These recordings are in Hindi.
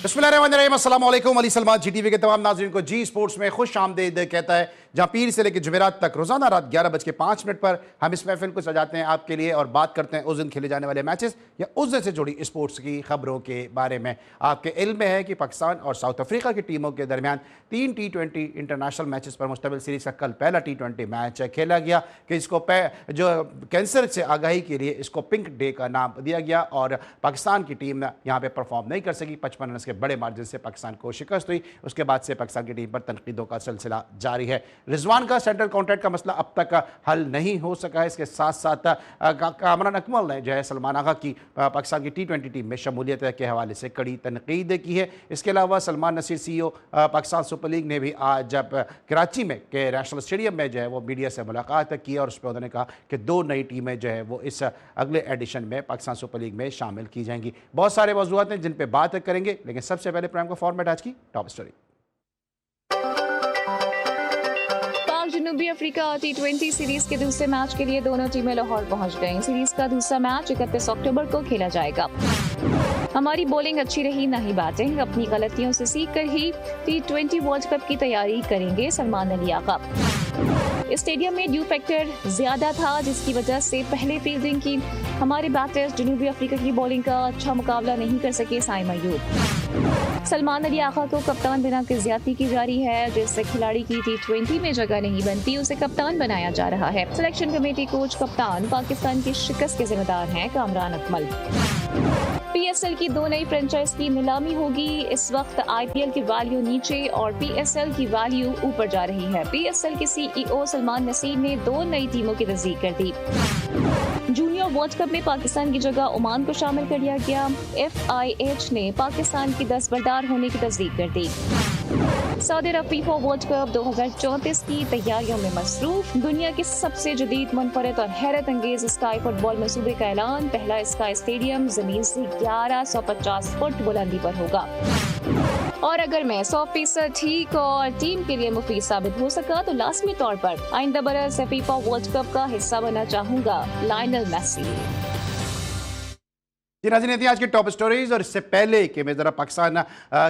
बिस्मिल्लाहिर्रहमानिर्रहीम, अस्सलाम वालेकुम। अली सलमान जीटीवी के तमाम नाज़रीन को जी स्पोर्ट्स में खुश आमदीद कहता है, जहां पीर से लेकर जुमेरात तक रोजाना रात 11:05 पर हम इस महफिल को सजाते हैं आपके लिए और बात करते हैं उस दिन खेले जाने वाले मैचेस या उस दिन से जुड़ी स्पोर्ट्स की खबरों के बारे में। आपके इल्म में है कि पाकिस्तान और साउथ अफ्रीका की टीमों के दरमियान 3 T20 इंटरनेशनल मैचेस पर मुश्तमिल सीरीज का कल पहला T20 मैच खेला गया कि इसको जो कैंसर से आगाही के लिए इसको पिंक डे का नाम दिया गया और पाकिस्तान की टीम यहाँ पे परफॉर्म नहीं कर सकी। 55 रन के बड़े मार्जिन से पाकिस्तान को शिकस्त हुई। उसके बाद से पाकिस्तान की टीम पर तनकीदों का सिलसिला जारी है। रिजवान का सेंट्रल कॉन्ट्रैक्ट का मसला अब तक हल नहीं हो सका है। इसके साथ साथ कामरान अकमल ने जो है सलमान आगा की पाकिस्तान की T20 टीम में शमूलियत के हवाले से कड़ी तनकीद की है। इसके अलावा Salman Naseer CEO Pakistan super league ने भी आज जब कराची में के नेशनल स्टेडियम में जो है वो मीडिया से मुलाकात की और उस पर उन्होंने कहा कि 2 नई टीमें जो है वो इस अगले एडिशन में पाकिस्तान सुपर लीग में शामिल की जाएंगी। बहुत सारे मौजूद हैं जिन पर बात करेंगे, लेकिन सबसे पहले प्रोग्राम का फॉर्मेट आज की टॉप स्टोरी। जनूबी अफ्रीका T20 सीरीज के दूसरे मैच के लिए दोनों टीमें लाहौर पहुंच गईं। सीरीज का दूसरा मैच 31 अक्टूबर को खेला जाएगा। हमारी बॉलिंग अच्छी रही ना ही बैटिंग, अपनी गलतियों से सीख कर ही T20 वर्ल्ड कप की तैयारी करेंगे सलमान अली आगा। स्टेडियम में ड्यू फैक्टर ज्यादा था, जिसकी वजह से पहले फील्डिंग की हमारे बैटर्स जनूबी अफ्रीका की बॉलिंग का अच्छा मुकाबला नहीं कर सके। साइम अय्यूब। सलमान अली आगा को कप्तान बना के ज्यादती की जा रही है। जिससे खिलाड़ी की T20 में जगह नहीं बनती, उसे कप्तान बनाया जा रहा है। सिलेक्शन कमेटी कोच कप्तान पाकिस्तान की शिकस्त के जिम्मेदार हैं कामरान अकमल। PSL की 2 नई फ्रेंचाइज की नीलामी होगी। इस वक्त IPL की वैल्यू नीचे और PSL की वैल्यू ऊपर जा रही है। PSL के CEO सलमान नसीर ने 2 नई टीमों की तस्दीक कर दी। जूनियर वर्ल्ड कप में पाकिस्तान की जगह ओमान को शामिल कर लिया गया। FIH ने पाकिस्तान की दस्तबरदार होने की तस्दीक कर दी। सऊदी अरब फीफा वर्ल्ड कप 2034 की तैयारियों में मसरूफ। दुनिया के सबसे जदीद, मुनफरद और हैरत अंगेज स्काई फुटबॉल मंसूबे का ऐलान। पहला स्काई स्टेडियम जमीन से 1150 फुट बुलंदी पर होगा। और अगर मैं 100% ठीक और टीम के लिए मुफीद साबित हो सका तो लाजमी तौर पर आइंदा बरस फीफा वर्ल्ड कप का हिस्सा बनना चाहूंगा। Lionel Messi. जी नाज़रीन, आज की टॉप स्टोरीज। और इससे पहले कि मैं ज़रा पाकिस्तान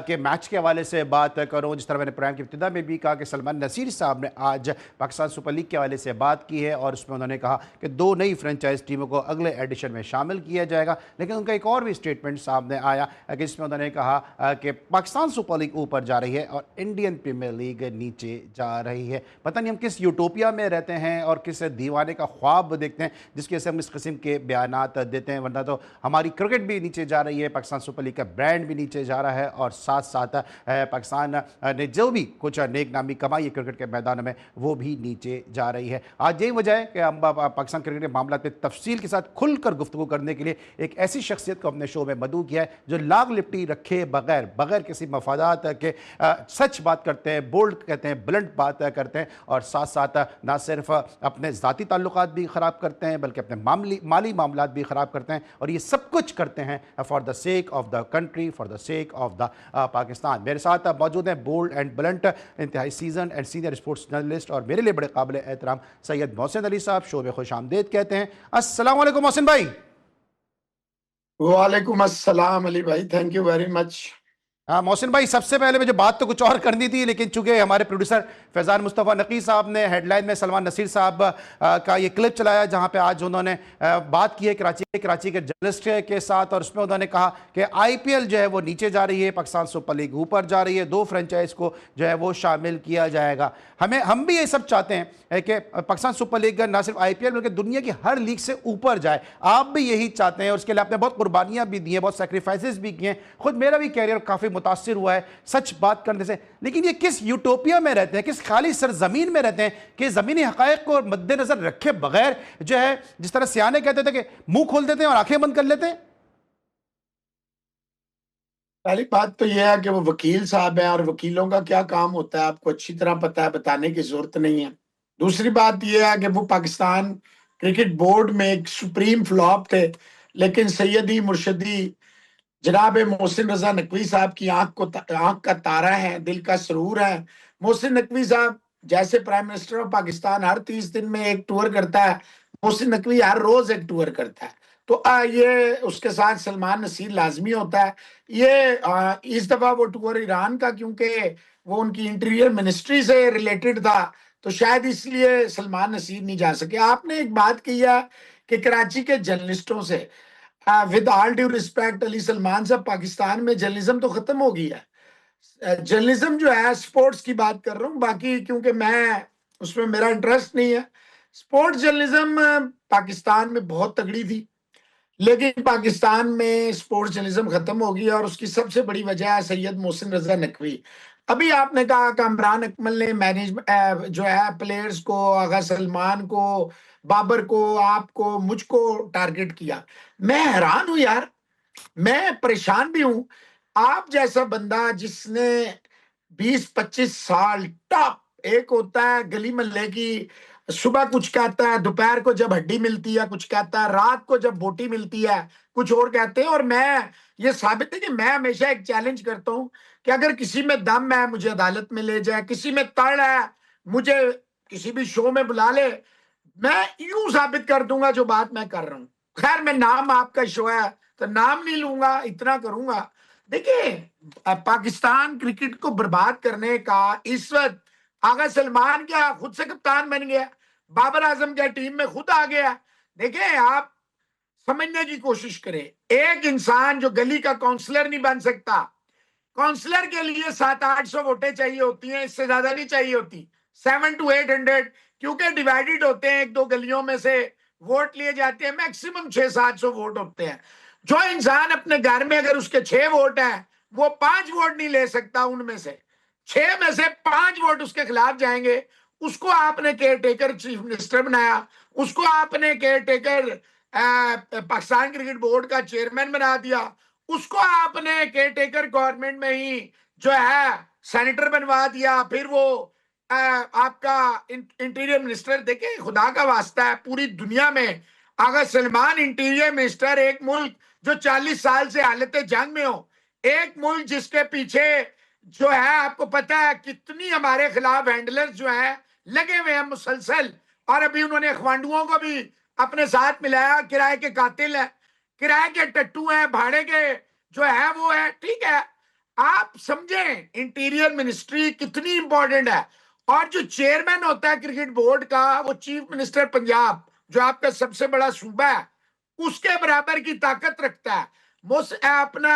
के मैच के हवाले से बात करूं, जिस तरह मैंने प्रोग्राम की इब्तिदा में भी कहा कि सलमान नसीर साहब ने आज पाकिस्तान सुपर लीग के हवाले से बात की है और उसमें उन्होंने कहा कि 2 नई फ्रेंचाइज टीमों को अगले एडिशन में शामिल किया जाएगा। लेकिन उनका एक और भी स्टेटमेंट सामने आया कि जिसमें उन्होंने कहा कि पाकिस्तान सुपर लीग ऊपर जा रही है और इंडियन प्रीमियर लीग नीचे जा रही है। पता नहीं हम किस यूटोपिया में रहते हैं और किस दीवाने का ख्वाब देखते हैं जिसकी वजह से हम इस किस्म के बयानात देते हैं, वरना तो हमारी क्रिकेट भी नीचे जा रही है, पाकिस्तान सुपर लीग का ब्रांड भी नीचे जा रहा है और साथ साथ पाकिस्तान ने जो भी कुछ नेक नामी कमाई है क्रिकेट के मैदान में वो भी नीचे जा रही है। आज यही वजह है कि हम पाकिस्तान क्रिकेट के मामला पे तफसील के साथ खुलकर गुफ्तगू करने के लिए एक ऐसी शख्सियत को अपने शो में मदऊ किया है जो लाग लिपटी रखे बगैर किसी मफादात के सच बात करते हैं, बोल्ड कहते हैं, ब्लंट बात करते हैं और साथ साथ ना सिर्फ अपने ज़ाती ताल्लुकात भी ख़राब करते हैं बल्कि अपने माली मामलात भी ख़राब करते हैं और ये सब कुछ करते हैं for the sake of the country, for the sake of the Pakistan. मेरे साथ मौजूद हैं बोल्ड एंड ब्लंट, इंतहाई season and senior sports journalist और मेरे लिए बड़े काबिल एहतराम सैयद मोहसिन अली साहब। शो में खुश आमदेद कहते हैं। अस्सलाम वालेकुम मोहसिन भाई। वालेकुम अस्सलाम अली भाई, थैंक यू वेरी मच। हाँ मोहसिन भाई, सबसे पहले मुझे बात तो कुछ और करनी थी, लेकिन चूंकि हमारे प्रोड्यूसर फैज़ान मुस्तफ़ा नकी साहब ने हेडलाइन में सलमान नसीर साहब का ये क्लिप चलाया जहां पे आज उन्होंने बात की है कराची के जर्नलिस्ट के साथ और उसमें उन्होंने कहा कि IPL जो है वो नीचे जा रही है, पाकिस्तान सुपर लीग ऊपर जा रही है, 2 फ्रेंचाइज को जो है वो शामिल किया जाएगा। हम भी ये सब चाहते हैं कि पाकिस्तान सुपर लीग ना सिर्फ IPL बल्कि दुनिया की हर लीग से ऊपर जाए। आप भी यही चाहते हैं और उसके लिए आपने बहुत कुर्बानियां भी दी हैं, बहुत सेक्रीफाइसेस भी किए हैं। खुद मेरा भी कैरियर काफ़ी मुतासिर हुआ है सच बात करने से। लेकिन ये किस यूटोपिया में रहते हैं, किस खाली सरजमीन में रहते हैं कि ज़मीनी हक़ाइक़ को मद्देनजर रखे बगैर जो है, जिस तरह सियाने कहते थे कि मुंह खोल देते हैं और आंखें बंद कर लेते हैं। पहली बात तो यह है कि वो वकील साहब हैं और वकीलों का क्या काम होता है आपको अच्छी तरह पता है, बताने की जरूरत नहीं है। दूसरी बात यह है कि वो पाकिस्तान क्रिकेट बोर्ड में एक सुप्रीम फ्लॉप थे, लेकिन सैयदी मुर्शदी जनाब मोहसिन रजा नकवी साहब की आंख का तारा है, दिल का सरूर है। मोहसिन नकवी साहब जैसे प्राइम मिनिस्टर ऑफ पाकिस्तान हर 30 दिन में एक टूर करता है, मोहसिन नकवी हर रोज एक टूर करता है। तो ये उसके साथ सलमान नसीर लाजमी होता है। ये इस दफा वो टूर ईरान का, क्योंकि वो उनकी इंटीरियर मिनिस्ट्री से रिलेटेड था, तो शायद इसलिए सलमान नसीर नहीं जा सके। आपने एक बात की है कि कराची के जर्नलिस्टों से, with all due respect Ali Salman साहब, पाकिस्तान में जर्नलिज्म तो खत्म हो गई है। जर्नलिज्म जो है, स्पोर्ट्स की बात कर रहा हूँ, बाकी क्योंकि मैं उसमें मेरा इंटरेस्ट नहीं है। स्पोर्ट्स जर्नलिज्म पाकिस्तान में बहुत तगड़ी थी, लेकिन पाकिस्तान में स्पोर्ट्स जर्नलिज्म खत्म हो गई और उसकी सबसे बड़ी वजह है सैयद मोहसिन रजा नकवी। अभी आपने कहा कि इमरान अकमल ने मैनेजमेंट जो है प्लेयर्स को, आगा सलमान को, बाबर को, आपको, मुझको टारगेट किया। मैं हैरान हूं यार, मैं परेशान भी हूं। आप जैसा बंदा जिसने 20-25 साल टॉप, एक होता है गली मोहल्ले की, सुबह कुछ कहता है, दोपहर को जब हड्डी मिलती है कुछ कहता है, रात को जब बोटी मिलती है कुछ और कहते हैं। और मैं, ये साबित है कि मैं हमेशा एक चैलेंज करता हूं कि अगर किसी में दम है मुझे अदालत में ले जाए, किसी में तड़ है मुझे किसी भी शो में बुला ले, मैं यूं साबित कर दूंगा जो बात मैं कर रहा हूं। खैर, मैं नाम, आपका शो है तो नाम नहीं लूंगा, इतना करूंगा। देखिए, पाकिस्तान क्रिकेट को बर्बाद करने का इस वक्त आगा सलमान क्या खुद से कप्तान बन गया, बाबर आजम क्या टीम में खुद आ गया। देखिए, आप समझने की कोशिश करें, एक इंसान जो गली का काउंसलर नहीं बन सकता, काउंसलर के लिए 700-800 वोटें चाहिए होती हैं, इससे ज्यादा नहीं चाहिए होती, 700 to 800, क्योंकि डिवाइडेड होते हैं, एक दो गलियों में से वोट लिए जाते हैं, मैक्सिमम 600-700 वोट होते हैं। जो इंसान अपने घर में अगर उसके 6 वोट हैं, वो 5 वोट नहीं ले सकता, उनमें से 6 में से 5 वोट उसके खिलाफ जाएंगे। उसको आपने केयर टेकर चीफ मिनिस्टर बनाया, उसको आपने care taker Pakistan cricket board का चेयरमैन बना दिया, उसको आपने केयर टेकर गवर्नमेंट में ही जो है सेनेटर बनवा दिया, फिर वो आपका इंटीरियर मिनिस्टर। देखिए, खुदा का वास्ता है, पूरी दुनिया में अगर सलमान इंटीरियर मिनिस्टर, एक मुल्क जो 40 साल से हालत जंग में हो, एक मुल्क जिसके पीछे जो है आपको पता है कितनी हमारे खिलाफ हैंडलर्स जो हैं लगे हुए हैं मुसलसल, और अभी उन्होंने खवांडुओं को भी अपने साथ मिलाया, किराए के कातिल है, किराए के टट्टू हैं, भाड़े के जो है वो है। ठीक है, आप समझें इंटीरियर मिनिस्ट्री कितनी इंपॉर्टेंट है। और जो चेयरमैन होता है क्रिकेट बोर्ड का, वो चीफ मिनिस्टर पंजाब, जो आपका सबसे बड़ा सूबा है, उसके बराबर की ताकत रखता है। अपना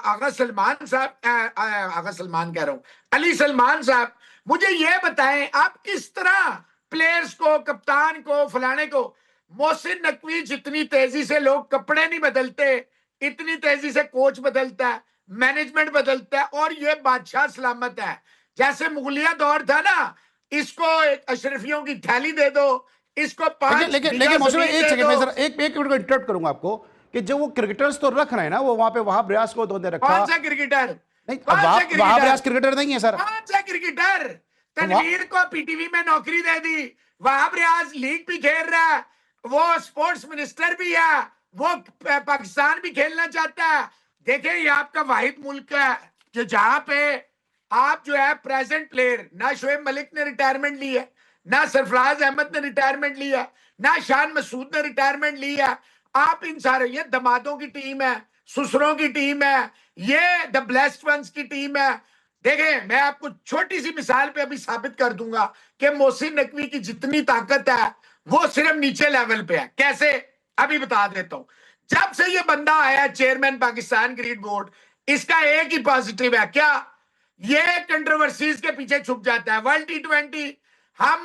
आगा सलमान साहब, आगा सलमान कह रहा हूं, अली सलमान साहब, मुझे ये बताएं आप किस तरह प्लेयर्स को, कप्तान को, फलाने को, मोहसिन नकवी जितनी तेजी से लोग कपड़े नहीं बदलते, इतनी तेजी से कोच बदलता है, मैनेजमेंट बदलता है, और ये बादशाह सलामत है। जैसे मुगलिया दौर था ना, इसको एक अशरफियों की थैली दे दो, इसको 5 लेकिन मौसम एक सेकंड में जरा एक मिनट को इंटरप्ट करूंगा आपको कि जो वो क्रिकेटर्स तो रख रहे हैं ना, वो वहां पे वहाब रियाज को उन्होंने रखा। कौन सा क्रिकेटर? नहीं, वहाब रियाज क्रिकेटर नहीं है सर। कौन सा क्रिकेटर? तनवीर को पीटीवी में नौकरी दे दी, वहाब रियाज लीग भी खेल रहा है, वो स्पोर्ट्स मिनिस्टर भी है, वो पाकिस्तान भी खेलना चाहता है। देखिए, ये आपका वाहिद मुल्क है जो जहां पे आप जो है प्रेजेंट प्लेयर, ना शोएब मलिक ने रिटायरमेंट ली है, ना सरफराज अहमद ने रिटायरमेंट लिया, ना शान मसूद ने रिटायरमेंट लिया। आप इन सारे, ये दमादों की टीम है, ससुरों की टीम है, ये द ब्लेस्ड वंस की टीम है। देखें, मैं आपको छोटी सी मिसाल पे अभी साबित कर दूंगा कि मोहसिन नकवी की जितनी ताकत है वो सिर्फ नीचे लेवल पे है। कैसे? अभी बता देता हूं। जब से ये बंदा आया चेयरमैन पाकिस्तान क्रिकेट बोर्ड, इसका एक ही पॉजिटिव है, क्या? ये कंट्रोवर्सीज के पीछे छुप जाता है। वर्ल्ड T20 हम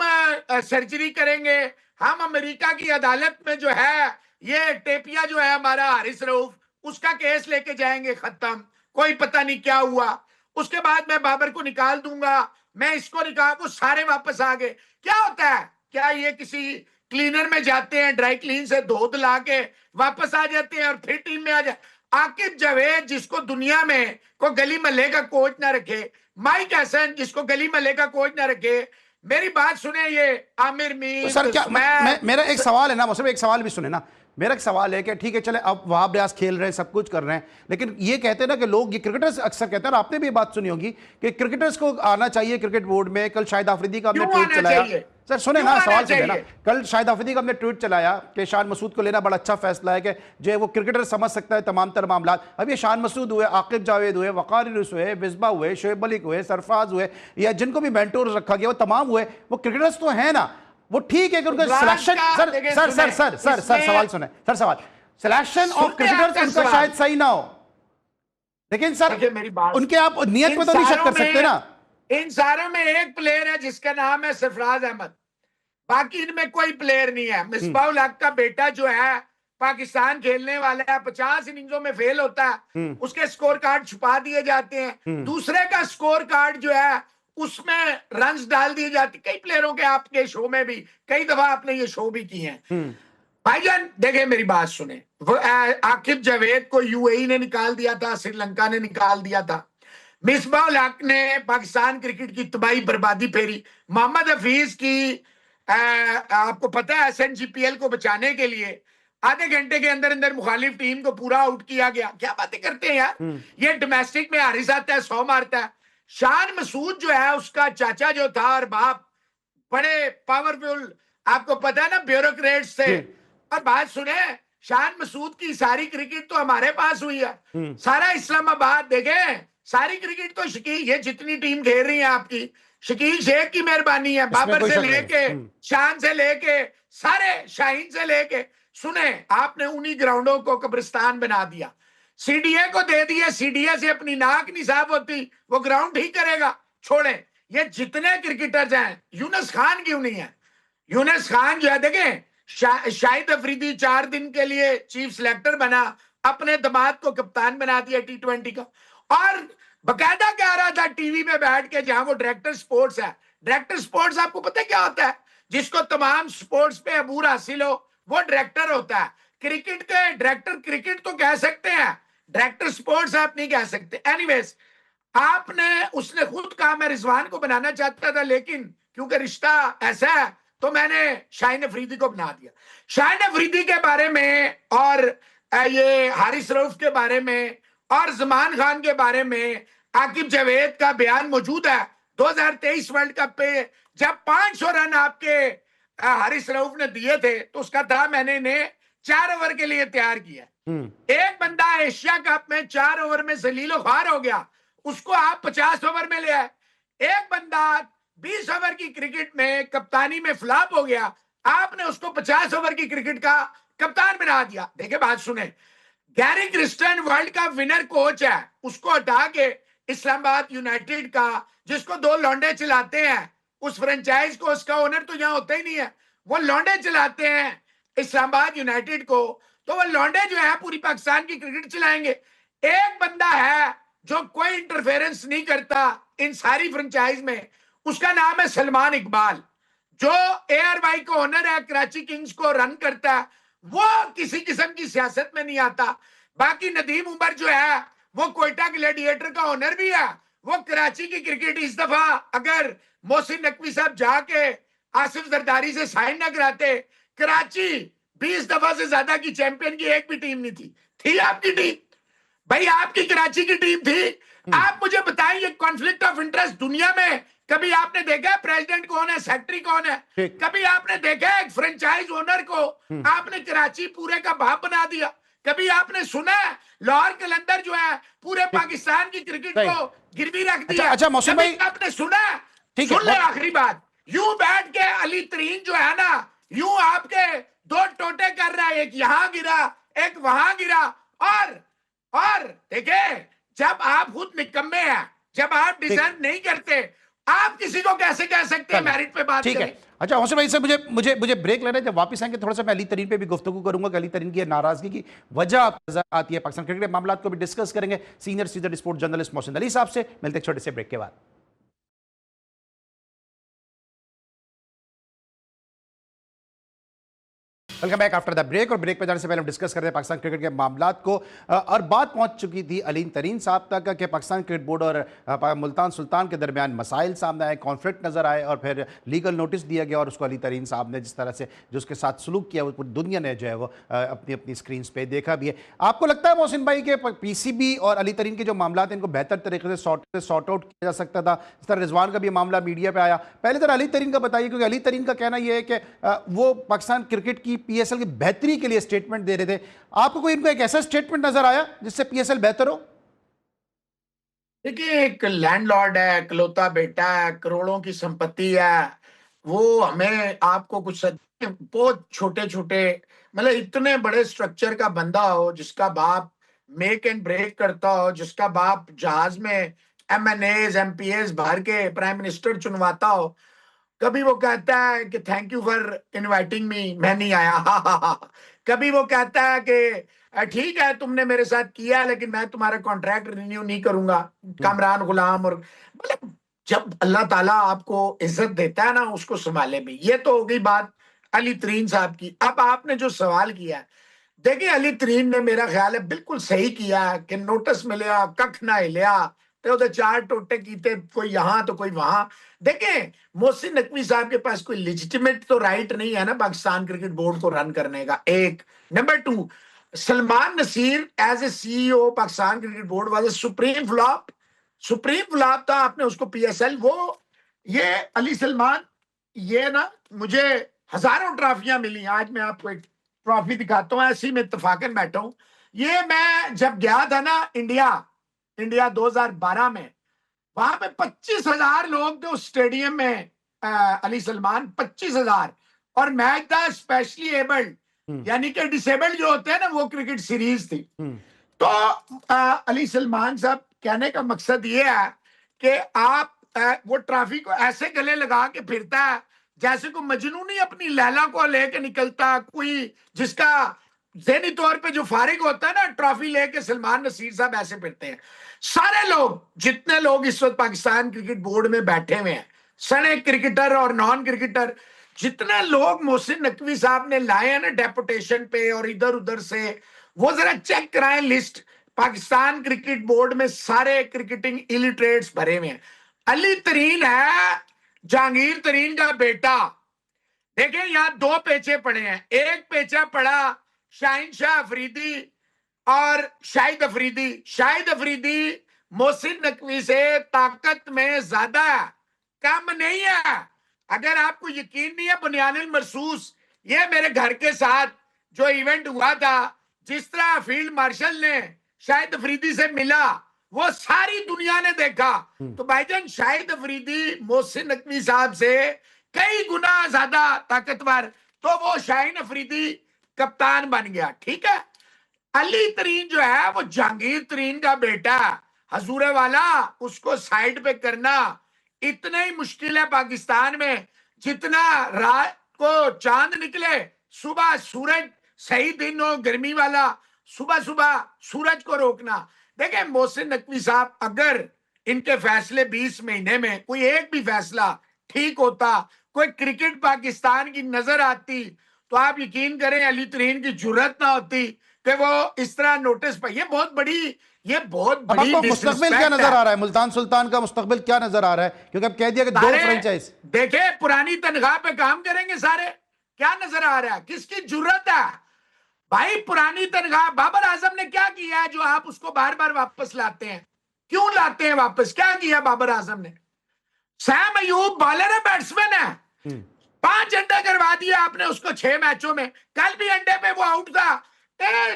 सर्जरी करेंगे, हम अमेरिका की अदालत में जो है ये टेपिया जो है हमारा हारिस रऊफ, उसका केस लेके जाएंगे, खत्म, कोई पता नहीं क्या हुआ। उसके बाद मैं बाबर को निकाल दूंगा, मैं इसको निकाल, वो सारे वापस आ गए। क्या होता है? क्या ये किसी क्लीनर में जाते हैं, ड्राई क्लीन से धो धुला के वापस आ जाते हैं और फिर टीम में आ जाए? आकिब जावेद, जिसको दुनिया में को गली महल्ले का कोच ना रखे, माइक हसन, जिसको गली महल्ले का कोच ना रखे, मेरी बात सुने, ये आमिर मीर। तो सर क्या मेरा एक सवाल है ना, मौसम एक सवाल भी सुने ना। मेरा एक सवाल है कि ठीक है, चले अब वहाब रियाज खेल रहे हैं, सब कुछ कर रहे हैं, लेकिन ये कहते हैं ना कि लोग, ये क्रिकेटर्स अक्सर कहते हैं, और आपने भी बात सुनी होगी कि क्रिकेटर्स को आना चाहिए क्रिकेट बोर्ड में। कल शाहिद आफरीदी का हमने ट्वीट चलाया, सर सुने क्यों ना, आना सवाल सुने ना। चाहिए? कल शाहिद अफरीदी का हमने ट्वीट चलाया कि शान मसूद को लेना बड़ा अच्छा फैसला है, कि जो है वो क्रिकेटर समझ सकता है तमाम तर मामला। अब ये शान मसूद हुए, आकिब जावेद हुए, वकार यूनुस हुए, मिसबा हुए, शोएब मलिक हुए, सरफराज हुए, या जिनको भी मेंटोर रखा गया वो तमाम हुए, वो क्रिकेटर्स तो है ना। वो ठीक है कि उनका सिलेक्शन, सर सवाल सुने, सर सवाल सिलेक्शन ऑफ क्रिकेटर्स उनका शायद सही ना हो, लेकिन सर मेरी बात, उनके आप नियत पे तो नहीं शक कर सकते ना। इन सारों में एक प्लेयर है जिसका नाम है सरफराज अहमद, बाकी इनमें कोई प्लेयर नहीं है। मिसबाहुल हक का बेटा जो है पाकिस्तान खेलने वाला है, 50 इनिंग्सों में फेल होता है, उसके स्कोर कार्ड छुपा दिए जाते हैं, दूसरे का स्कोर कार्ड जो है उसमें रन्स डाल दिए जाते। कई प्लेयरों के आपके शो में भी कई दफा आपने ये शो भी किए हैं। भाईजान देखे मेरी बात सुने, वो आकिब जावेद को यूएई ने निकाल दिया था, श्रीलंका ने निकाल दिया था, मिसबाहुल हक ने पाकिस्तान क्रिकेट की तबाही बर्बादी फेरी, मोहम्मद हफीज की आपको पता है एसएनजीपीएल को बचाने के लिए आधे घंटे के अंदर अंदर मुखालिफ टीम को पूरा आउट किया गया। क्या बातें करते हैं यार, ये डोमेस्टिक में हारिस आता है 100 मारता है। शान मसूद जो है उसका चाचा जो था और बाप बड़े पावरफुल, आपको पता है ना, ब्यूरोक्रेट्स थे। और बात सुने, शान मसूद की सारी क्रिकेट तो हमारे पास हुई है, सारा इस्लामाबाद देखे, सारी क्रिकेट तो शकील, ये जितनी टीम खेल रही है आपकी शकील शेख की मेहरबानी है, बाबर से लेके शान से लेके सारे शाहीन से लेके। सुने, आपने उन्हीं ग्राउंडों को कब्रिस्तान बना दिया, सीडीए को दे दिया, सीडीए से अपनी नाक नहीं साफ होती, वो ग्राउंड ठीक करेगा। छोड़े, ये जितने क्रिकेटर्स हैं, यूनुस खान क्यों नहीं है? यूनुस खान जो है देखें, शाहिद अफरीदी 4 दिन के लिए चीफ सिलेक्टर बना, अपने दामाद को कप्तान बना दिया T20 का, और बकायदा कह रहा था टीवी में बैठ के, जहां वो डायरेक्टर स्पोर्ट्स है। डायरेक्टर स्पोर्ट्स आपको पता है क्या होता है? जिसको तमाम स्पोर्ट्स पे अबूर हासिल हो वो डायरेक्टर होता है। क्रिकेट के डायरेक्टर क्रिकेट तो कह सकते हैं, डायरेक्टर स्पोर्ट्स आप नहीं कह सकते। एनीवेज, आपने, उसने खुद कहा मैं रिजवान को बनाना चाहता था, लेकिन क्योंकि रिश्ता ऐसा है तो मैंने शाहीन अफरीदी को बना दिया। शाहीन अफरीदी के बारे में और ये हारिस रऊफ के बारे में और जमान खान के बारे में आकिब जावेद का बयान मौजूद है। 2023 वर्ल्ड कप पे जब 500 रन आपके हारिस रऊफ ने दिए थे तो उसका था मैंने इन्हें 4 ओवर के लिए तैयार किया। एक बंदा एशिया कप में 4 ओवर में जलीलो ख्वार हो गया, उसको आप 50 ओवर में ले आए। एक बंदा 20 ओवर की क्रिकेट में कप्तानी में फ्लॉप हो गया, आपने उसको 50 ओवर की क्रिकेट का कप्तान बना दिया। देखिए बात सुने, Gary Kristen world cup winner coach है, उसको हटा के इस्लामाबाद यूनाइटेड का, जिसको 2 लौंडे चलाते हैं, उस फ्रेंचाइज को, उसका ओनर तो यहां होता ही नहीं है, वो लौंडे चलाते हैं इस्लामाबाद यूनाइटेड को, तो वो लौंडे जो है पूरी पाकिस्तान की क्रिकेट चलाएंगे। एक बंदा है जो कोई इंटरफेरेंस नहीं करता इन सारी फ्रेंचाइज में, उसका नाम है सलमान इकबाल, जो ARY का ओनर है, कराची किंग्स को रन करता है, वो किसी किस्म की सियासत में नहीं आता। बाकी नदीम उमर जो है वो कोयटा ग्लैडिएटर का ओनर भी है, वो कराची की क्रिकेट इस दफा अगर मोहसिन नकवी साहब जाके आसिफ जरदारी से साइन न कराते, कराची 20 दफा से ज्यादा की चैंपियन की एक भी टीम नहीं थी आपकी टीम भाई, आपकी कराची की टीम थी। आप मुझे बताएं, ये कॉन्फ्लिक्ट ऑफ इंटरेस्ट दुनिया में कभी आपने देखा है? प्रेसिडेंट कौन है, सेक्रेटरी कौन है? कभी आपने देखा है एक फ्रेंचाइज ओनर को आपने कराची पूरे का बाप बना दिया? कभी आपने सुना है लाहौर कलंदर जो है पूरे पाकिस्तान की क्रिकेट को गिरवी रख दिया? अच्छा मौसम भाई, आपने सुना है? सुन ले आखिरी बात, यूं बैठ के अली तरीन जो है ना, यूं आपके 2 टोटे कर रहा है, एक यहां गिरा एक वहां गिरा, और देखे, जब आप खुद निकम्मे हैं, जब आप डिजर्व नहीं करते, आप किसी को कैसे कह सकते हैं मेरिट पे बात? ठीक है। अच्छा हौसम भाई, से मुझे ब्रेक लेना है, जब वापस आएंगे थोड़ा सा मैं अली तरीन पे भी गुफ्तगू करूंगा कि अली तरीन की नाराजगी की वजह नजर आती है, पाकिस्तान क्रिकेट के मामला को भी डिस्कस करेंगे senior senior sports journalist Mohsin Ali साहब से। मिलते हैं छोटे से ब्रेक के बाद। Welcome back after the break. और ब्रेक पे जाने से पहले हम डिस्कस करते हैं पाकिस्तान क्रिकेट के मामलात को। और बात पहुंच चुकी थी अलीम तरीन साहब तक कि पाकिस्तान क्रिकेट बोर्ड और मुल्तान सुल्तान के दरमियान मसाइल सामने आए, कॉन्फ्लिक्ट नजर आए और फिर लीगल नोटिस दिया गया। और उसको अली तरीन साहब ने जिस तरह से जो उसके साथ सलूक किया वो पूरी दुनिया ने जो है वो अपनी अपनी स्क्रीन पे देखा भी है। आपको लगता है मोहसिन भाई के पीसीबी और अली तरीन के जो मामला हैं इनको बेहतर तरीके से सॉर्ट आउट किया जा सकता था? इस तरह रिजवान का भी मामला मीडिया पे आया। पहले तरह अली तरीन का बताइए, क्योंकि अली तरीन का कहना यह है कि वो पाकिस्तान क्रिकेट की पीएसएल की बेहतरी के लिए स्टेटमेंट दे रहे थे। आपको कोई इनको एक ऐसा स्टेटमेंट नजर आया जिससे पीएसएल बेहतर हो? देखिए, एक लैंडलॉर्ड है, इकलौता बेटा है, करोड़ों की संपत्ति है। वो हमें आपको कुछ बहुत छोटे छोटे, मतलब इतने बड़े स्ट्रक्चर का बंदा हो, जिसका बाप मेक एंड ब्रेक करता हो, जिसका बाप जहाज में एमएनएज एमपीएस भर के प्राइम मिनिस्टर चुनवाता हो, कभी वो कहता है कि thank you for inviting me, मैं नहीं आया, हा हा हा। कभी वो कहता है कि ठीक है तुमने मेरे साथ किया लेकिन मैं तुम्हारा कॉन्ट्रैक्ट रिन्यू नहीं करूंगा, कामरान गुलाम। और मतलब जब अल्लाह ताला आपको इज्जत देता है ना, उसको संभाले भी। ये तो हो गई बात अली तरीन साहब की। अब आपने जो सवाल किया है, देखिए अली तरीन ने मेरा ख्याल है बिल्कुल सही किया कि नोटिस मिलया कख ना हिलिया तो उधर चार टोटे कीते, कोई यहां तो कोई वहां। देखें, मोहसिन नकवी साहब के पास कोई लेजिटिमेट तो राइट नहीं है ना पाकिस्तान क्रिकेट बोर्ड को रन करने का, एक। Number two, Salman Naseer as a CEO Pakistan cricket board was supreme flop. Supreme flop था, आपने उसको पीएसएल वो ये अली सलमान, ये ना मुझे हजारों ट्रॉफियां मिली। आज मैं आपको एक ट्रॉफी दिखाता हूं, ऐसी में इत्तफाकन बैठा हूं। ये मैं जब गया था ना इंडिया 2012 में, वहां पे 25,000 लोग थे उस स्टेडियम में। अली सलमान 25,000, और मैच था स्पेशली एबल्ड, यानी कि डिसेबल्ड जो होते हैं ना, वो क्रिकेट सीरीज थी। तो अली सलमान साहब कहने का मकसद ये है कि आप वो ट्रॉफी को ऐसे गले लगा के फिरता है जैसे कोई मजनू नहीं अपनी लैला को लेके निकलता, कोई जिसका ज़हनी तौर पे जो फारिग होता है ना, ट्रॉफी लेके सलमान नसीर साहब ऐसे फिरते हैं। सारे लोग, जितने लोग इस वक्त पाकिस्तान क्रिकेट बोर्ड में बैठे हुए हैं, सने क्रिकेटर और नॉन क्रिकेटर, जितने लोग मोहसिन नकवी साहब ने लाए हैं ना डेपुटेशन पे और इधर उधर से, वो जरा चेक कराएं लिस्ट। पाकिस्तान क्रिकेट बोर्ड में सारे क्रिकेटिंग इलिटरेट्स भरे हुए हैं। अली तरीन है जहांगीर तरीन का बेटा। देखिए यहां दो पेचे पड़े हैं, एक पेचा पड़ा शाहीन शाह अफरीदी और शाहिद अफरीदी। शाहिद अफरीदी मोहसिन नकवी से ताकत में ज्यादा कम नहीं है। अगर आपको यकीन नहीं है, बुनियानुल मरसूस, ये मेरे घर के साथ जो इवेंट हुआ था, जिस तरह फील्ड मार्शल ने शाहिद अफरीदी से मिला, वो सारी दुनिया ने देखा। तो भाईजान शाहिद अफरीदी मोहसिन नकवी साहब से कई गुना ज्यादा ताकतवर, तो वो शाहीन अफरीदी कप्तान बन गया, ठीक है। अली तरीन जो है वो जहांगीर तरीन का बेटा, हजूरे वाला, उसको साइड पे करना इतना ही मुश्किल है पाकिस्तान में जितना रात को चांद निकले, सुबह सूरज, सही दिन हो गर्मी वाला, सुबह सुबह सूरज को रोकना। देखें मोहसिन नकवी साहब, अगर इनके फैसले 20 महीने में कोई एक भी फैसला ठीक होता, कोई क्रिकेट पाकिस्तान की नजर आती, तो आप यकीन करें अली तरीन की जुर्रत ना होती कि वो इस तरह नोटिस पर। ये बहुत बड़ी मुस्तकबिल क्या नजर आ रहा है? मुल्तान सुल्तान का मुस्तकबिल क्या नजर आ रहा है? क्योंकि अब कह दिया कि दो फ्रेंचाइज, देखे पुरानी तनख्वाह पे काम करेंगे सारे, क्या नजर आ रहा है? किसकी जुर्रत है भाई? पुरानी तनख्वाह बाबर आजम ने क्या किया है जो आप उसको बार बार वापस लाते हैं? क्यों लाते हैं वापस? क्या किया बाबर आजम ने? सैम अयूब बॉलर है, बैट्समैन है, 5 अंडे करवा दिया आपने उसको 6 मैचों में। कल भी अंडे पे वो आउट था,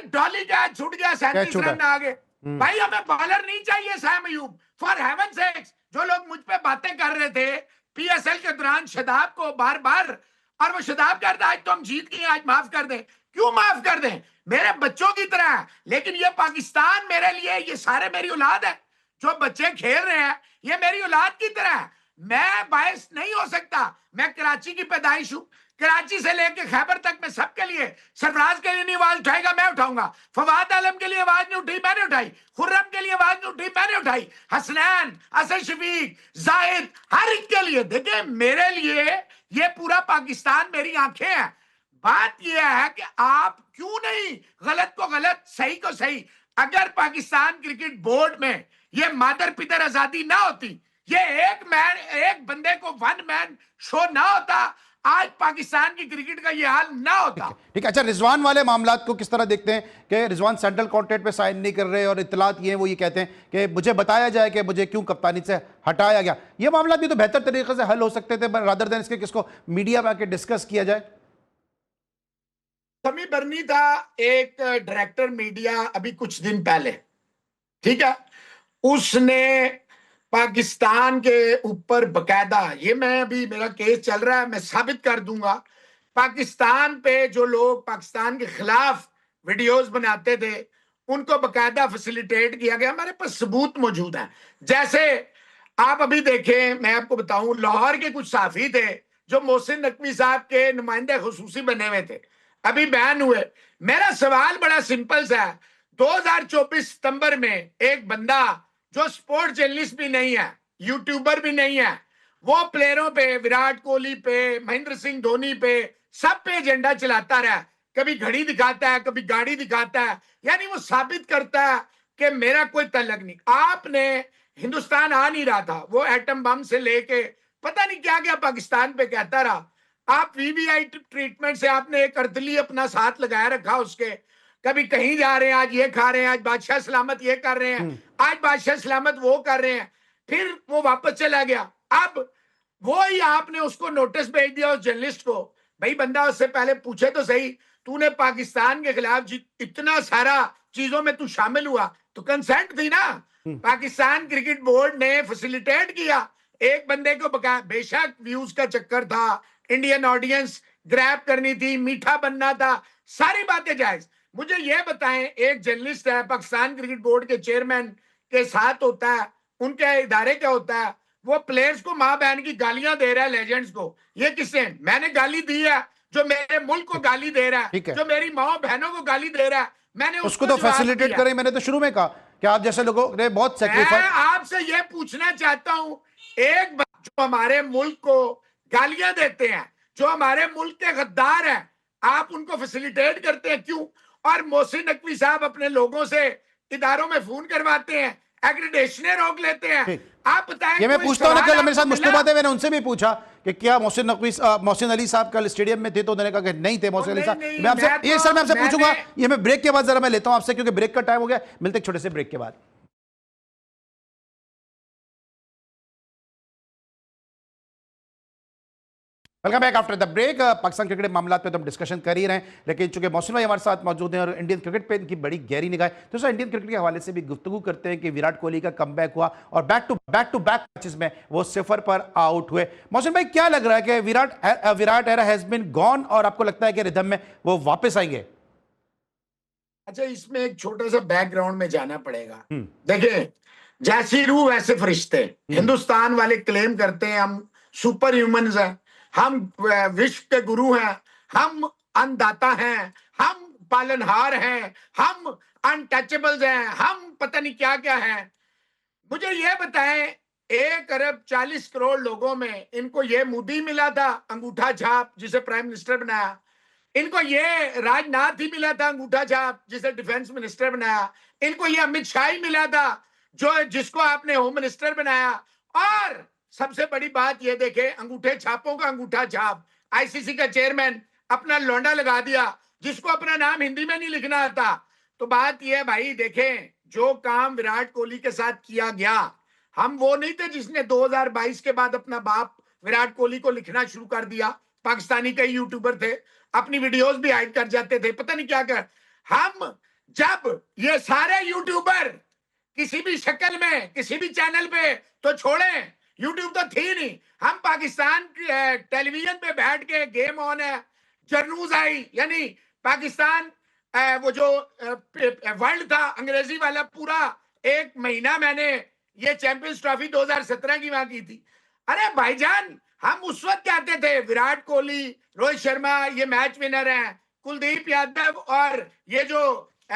डॉली कैच छूट गया, 37 रन आ गए। भाई हमें बॉलर नहीं चाहिए Sam Ayub, for heaven sex. जो लोग मुझ पे बातें कर रहे थे पीएसएल के दौरान शदाब को बार बार, और वो शदाब करता आज तो हम जीत गए, आज माफ कर दें। क्यों माफ कर दें? मेरे बच्चों की तरह है, लेकिन ये पाकिस्तान मेरे लिए, ये सारे मेरी औलाद है। जो बच्चे खेल रहे हैं ये मेरी औलाद की तरह है। मैं बायस नहीं हो सकता, मैं कराची की पैदाइश हूं, कराची से लेके खैबर तक में सबके लिए, सरफराज के लिए नहीं आवाज उठाएगा, मैं उठाऊंगा। फवाद आलम के लिए आवाज नहीं उठी, मैंने उठाई। खुर्रम के लिए आवाज नहीं उठी, मैंने उठाई। हसनैन, असद शफीक, जाहिद, हर एक के लिए। देखिए मेरे लिए ये पूरा पाकिस्तान मेरी आंखें हैं। बात यह है कि आप क्यों नहीं गलत को गलत, सही को सही। अगर पाकिस्तान क्रिकेट बोर्ड में ये मादर पितर आजादी ना होती, ये एक बंदे को वन मैन शो ना होता, आज पाकिस्तान की क्रिकेट का ये हाल ना होता। ठीक है। अच्छा, रिजवान वाले मामलात को किस तरह देखते हैं कि रिजवान सेंट्रल कॉन्ट्रैक्ट पे साइन नहीं कर रहे और इत्तलात ये वो ये कहते हैं कि मुझे बताया जाए कि मुझे क्यों कप्तानी से हटाया गया। ये मामला भी तो बेहतर तरीके से हल हो सकते थे रादर देन इसके किसको मीडिया में आके डिस्कस किया जाए। समी बर्नी था एक डायरेक्टर मीडिया अभी कुछ दिन पहले, ठीक है, उसने पाकिस्तान के ऊपर बकायदा, ये मैं अभी मेरा केस चल रहा है, मैं साबित कर दूंगा, पाकिस्तान पे जो लोग पाकिस्तान के खिलाफ वीडियोस बनाते थे उनको बकायदा फैसिलिटेट किया गया। हमारे पास सबूत मौजूद है। जैसे आप अभी देखें, मैं आपको बताऊं, लाहौर के कुछ साफी थे जो मोहसिन नकवी साहब के नुमाइंदे खुसूसी बने हुए थे, अभी बैन हुए। मेरा सवाल बड़ा सिंपल सा है, 2024 सितंबर में एक बंदा जो स्पोर्ट्स जर्नलिस्ट भी नहीं है, यूट्यूबर भी नहीं है, वो प्लेयरों पे, विराट कोहली पे, महेंद्र सिंह धोनी पे, सब पे एजेंडा चलाता रहा। कभी घड़ी दिखाता है, कभी गाड़ी दिखाता है, यानी वो साबित करता है कि मेरा कोई तल्लक नहीं। आपने हिंदुस्तान आ नहीं रहा था, वो एटम बम से लेके पता नहीं क्या क्या पाकिस्तान पे कहता रहा। आप वीवीआई ट्रीटमेंट से आपने एक अर्दली अपना साथ लगाया रखा उसके, कभी कहीं जा रहे हैं, आज ये खा रहे हैं, आज बादशाह सलामत ये कर रहे हैं, आज बादशाह सलामत वो कर रहे हैं, फिर वो वापस चला गया। अब वो ही आपने उसको नोटिस भेज दिया उस जर्नलिस्ट को, भाई बंदा उससे पहले पूछे तो सही, तूने पाकिस्तान के खिलाफ इतना सारा चीजों में तू शामिल हुआ तो कंसेंट थी ना। पाकिस्तान क्रिकेट बोर्ड ने फैसिलिटेट किया एक बंदे को बका, बेशक व्यूज का चक्कर था, इंडियन ऑडियंस ग्रैब करनी थी, मीठा बनना था, सारी बातें जायज। मुझे यह बताएं, एक जर्नलिस्ट है, पाकिस्तान क्रिकेट बोर्ड के चेयरमैन के साथ होता है, उनके इदारे का होता है, वो प्लेयर्स को मां बहन की गालियां दे रहा है, लेजेंड्स को। ये किसने? मैंने गाली दी है? जो मेरे मुल्क को गाली दे रहा है, जो मेरी माओ बहनों को गाली दे रहा है, मैंने उसको तो फैसिलिटेट करें। मैंने तो शुरू में कहा कि आप जैसे लोगों ने बहुत मैं आपसे यह पूछना चाहता हूं, एक जो हमारे मुल्क को गालियां देते हैं, जो हमारे मुल्क के गद्दार हैं, आप उनको फैसिलिटेट करते हैं क्यों? और मोहसिन नकवी साहब अपने लोगों से इदारों में फोन करवाते हैं, एक्रेडिटेशन रोक लेते हैं। आप बताएं, ये मैं पूछता हूं ना, कल मेरे साथ मुश्तबा थे, मैंने उनसे भी पूछा कि क्या मोहसिन अली साहब कल स्टेडियम में थे, तो उन्होंने कहा कि नहीं थे मोहसिन अली साहब। मैं आपसे ये सर मैं आपसे पूछूंगा, ये मैं ब्रेक के बाद जरा मैं लेता हूं आपसे, क्योंकि ब्रेक का टाइम हो गया। मिलते एक छोटे से ब्रेक के बाद। Welcome back after the break. Pakistan cricket मामला पे तो हम डिस्कशन कर ही रहे हैं, लेकिन चूंकि मोहसिन भाई हमारे साथ मौजूद हैं और इंडियन क्रिकेट पे इनकी बड़ी गहरी निगाह है, तो सर इंडियन क्रिकेट के हवाले से भी गुफ्तगू करते हैं कि विराट कोहली का कमबैक हुआ और बैक टू बैक मैचेस में वो 0 पर आउट हुए। मोहसिन भाई, क्या लग रहा है कि Virat era has been gone, और आपको लगता है कि रिदम में वो वापस आएंगे? अच्छा, इसमें एक छोटा सा बैकग्राउंड में जाना पड़ेगा। देखिए, जैसी रूह वैसे फरिश्ते। हिंदुस्तान वाले क्लेम करते हैं हम सुपर ह्यूमंस हैं, हम विश्व के गुरु हैं, हम अन्नदाता हैं, हम पालनहार हैं, हम अनटचेबल्स हैं, हम पता नहीं क्या क्या हैं। मुझे ये बताएं, 1 अरब 40 करोड़ लोगों में इनको ये मोदी मिला था अंगूठा छाप जिसे प्राइम मिनिस्टर बनाया, इनको ये राजनाथ ही मिला था अंगूठा छाप जिसे डिफेंस मिनिस्टर बनाया, इनको ये अमित शाह ही मिला था जिसको आपने होम मिनिस्टर बनाया, और सबसे बड़ी बात ये देखे, अंगूठे छापों का अंगूठा छाप आईसीसी का चेयरमैन अपना लौंडा लगा दिया जिसको अपना नाम हिंदी में नहीं लिखना आता। तो बात ये है भाई, देखें जो काम विराट कोहली के साथ किया गया, हम वो नहीं थे जिसने 2022 के बाद अपना बाप विराट कोहली को लिखना शुरू कर दिया। पाकिस्तानी कई यूट्यूबर थे, अपनी वीडियोस भी हाइड कर जाते थे, पता नहीं क्या कर। हम जब ये सारे यूट्यूबर किसी भी शक्ल में किसी भी चैनल पे, तो छोड़ें, यूट्यूब तो थी नहीं, हम पाकिस्तान टेलीविजन पे बैठ के गेम ऑन है, जर्नूज आई, यानी पाकिस्तान वो जो वर्ल्ड था अंग्रेजी वाला, पूरा 1 महीना मैंने ये चैंपियंस ट्रॉफी 2017 की वहां की थी। अरे भाईजान, हम उस वक्त कहते थे विराट कोहली, रोहित शर्मा ये मैच विनर हैं, कुलदीप यादव और ये जो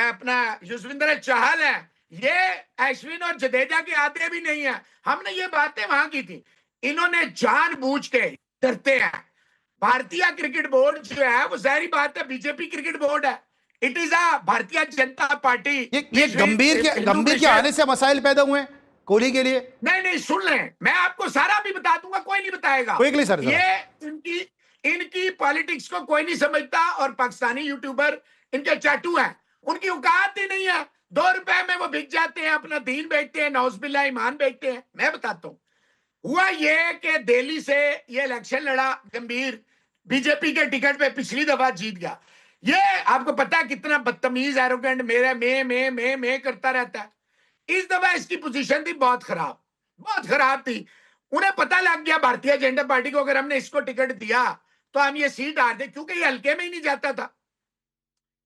अपना युजवेंद्र चहल है, ये अश्विन और जडेजा के आते भी नहीं है। हमने ये बातें वहां की थी। इन्होंने जानबूझ के डरते हैं, भारतीय क्रिकेट बोर्ड जो है वो जाहिर बात है बीजेपी क्रिकेट बोर्ड है, it is a Bharatiya Janata party. ये गंभीर के आने से मसाइल पैदा हुए हैं कोहली के लिए। नहीं नहीं, सुन लें, मैं आपको सारा भी बता दूंगा, कोई नहीं बताएगा। क्विकली सर, ये इनकी पॉलिटिक्स को कोई नहीं समझता, और पाकिस्तानी यूट्यूबर इनके चाटू हैं, उनकी औकात ही नहीं है। 2 रुपए में वो बिक जाते हैं, अपना दीन बेचते हैं, नौजबिल्ला ईमान बेचते हैं। मैं बताता हूँ, हुआ ये कि दिल्ली से ये इलेक्शन लड़ा गंभीर, बीजेपी के टिकट पे पिछली दफा जीत गया। ये आपको पता है कितना बदतमीज एरोगेंट, मेरा मैं करता रहता है। इस दफा इसकी पोजीशन थी बहुत खराब थी। उन्हें पता लग गया भारतीय जनता पार्टी को, अगर हमने इसको टिकट दिया तो हम ये सीट हार दे, क्योंकि ये हल्के में ही नहीं जाता था।